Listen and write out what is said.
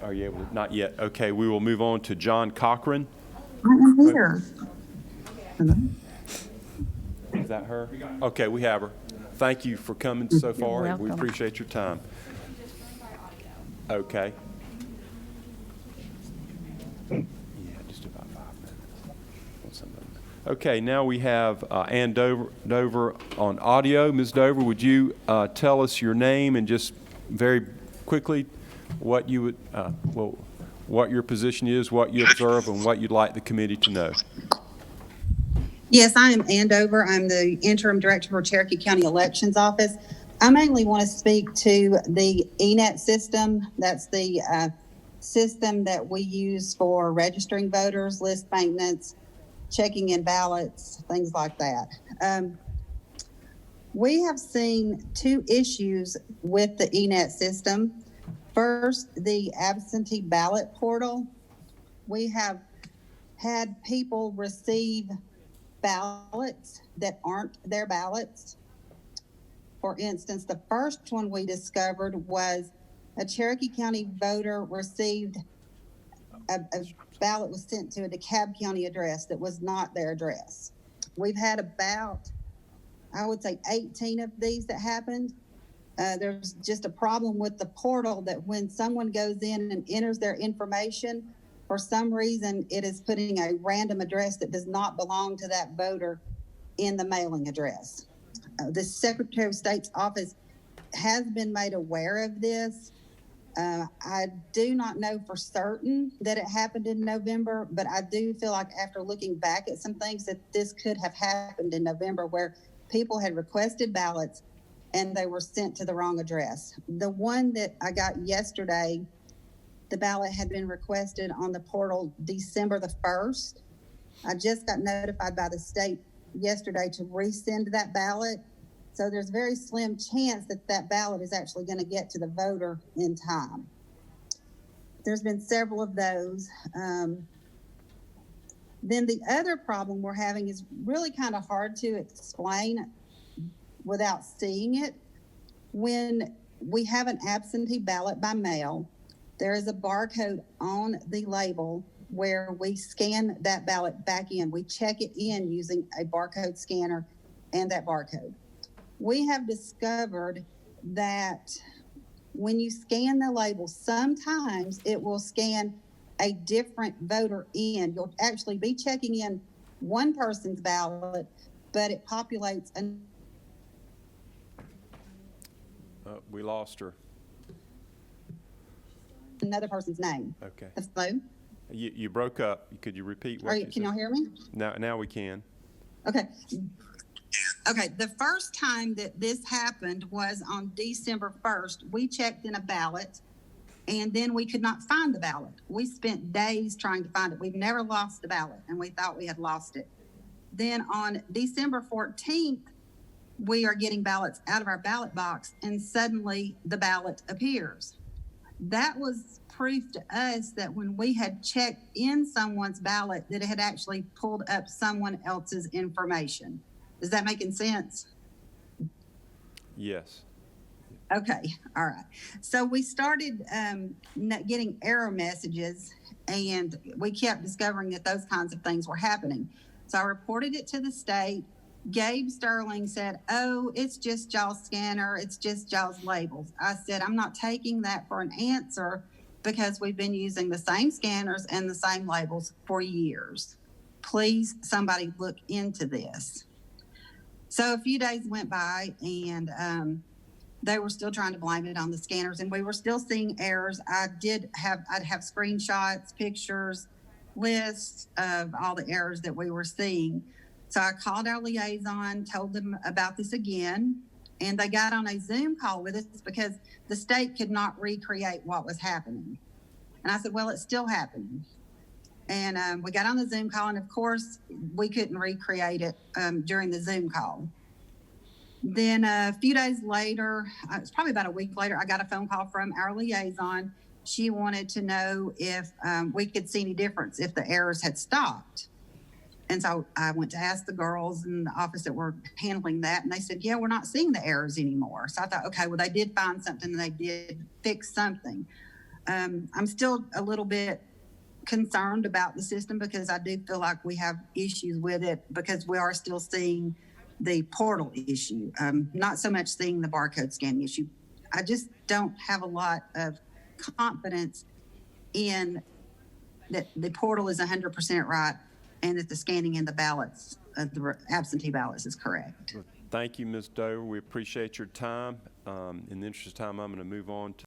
Are you able to? Not yet. Okay, we will move on to John Cochran. I am here. Is that her? Okay, we have her. Thank you for coming so far. welcome. We appreciate your time. Okay. Yeah, just about 5 minutes. Okay, now we have Ann Dover on audio. Ms. Dover, would you tell us your name and just very quickly what you would, what your position is, what you observe, and what you'd like the committee to know? Yes, I am Ann Dover. I'm the interim director for Cherokee County Elections Office. I mainly want to speak to the ENET system. That's the system that we use for registering voters, list maintenance, checking in ballots, things like that. We have seen two issues with the ENET system. First, the absentee ballot portal. We have had people receive ballots that aren't their ballots. For instance, the first one we discovered was a Cherokee County voter received a ballot was sent to a DeKalb County address that was not their address. We've had about, I would say, 18 of these that happened. There's just a problem with the portal that when someone goes in and enters their information, for some reason, it is putting a random address that does not belong to that voter in the mailing address. The Secretary of State's office has been made aware of this. I do not know for certain that it happened in November, but I do feel like after looking back at some things that this could have happened in November where people had requested ballots and they were sent to the wrong address. The one that I got yesterday, the ballot had been requested on the portal December the 1st. I just got notified by the state yesterday to resend that ballot. So there's a very slim chance that that ballot is actually going to get to the voter in time. There's been several of those. Then the other problem we're having is really kind of hard to explain without seeing it. When we have an absentee ballot by mail, there is a barcode on the label where we scan that ballot back in. We check it in using a barcode scanner and that barcode. We have discovered that when you scan the label, sometimes it will scan a different voter in. You'll actually be checking in one person's ballot, but it populates We lost her. another person's name. Okay. Hello? You broke up. Could you repeat what you said? Can y'all hear me? Now we can. Okay. Okay, the first time that this happened was on December 1st. We checked in a ballot, and then we could not find the ballot. We spent days trying to find it. We've never lost the ballot, and we thought we had lost it. Then on December 14th, we are getting ballots out of our ballot box, and suddenly the ballot appears. That was proof to us that when we had checked in someone's ballot, that it had actually pulled up someone else's information. Is that making sense? Yes. Okay, all right. So we started getting error messages, and we kept discovering that those kinds of things were happening. So I reported it to the state. Gabe Sterling said, "Oh, it's just y'all's scanner. It's just y'all's labels." I said, "I'm not taking that for an answer because we've been using the same scanners and the same labels for years. Please, somebody look into this." So a few days went by, and they were still trying to blame it on the scanners, and we were still seeing errors. I'd have screenshots, pictures, lists of all the errors that we were seeing. So I called our liaison, told them about this again, and they got on a Zoom call with us because the state could not recreate what was happening. And I said, well, it's still happening. And we got on the Zoom call, and of course, we couldn't recreate it during the Zoom call. Then a few days later, it was probably about a week later, I got a phone call from our liaison. She wanted to know if we could see any difference if the errors had stopped. And so I went to ask the girls in the office that were handling that, and they said, yeah, we're not seeing the errors anymore. So I thought, okay, well, they did find something and they did fix something. I'm still a little bit concerned about the system because I do feel like we have issues with it because we are still seeing the portal issue, not so much seeing the barcode scanning issue. I just don't have a lot of confidence in that the portal is 100% right and that the scanning in the ballots, the absentee ballots is correct. Thank you, Ms. Dover. We appreciate your time. In the interest of time, I'm going to move on to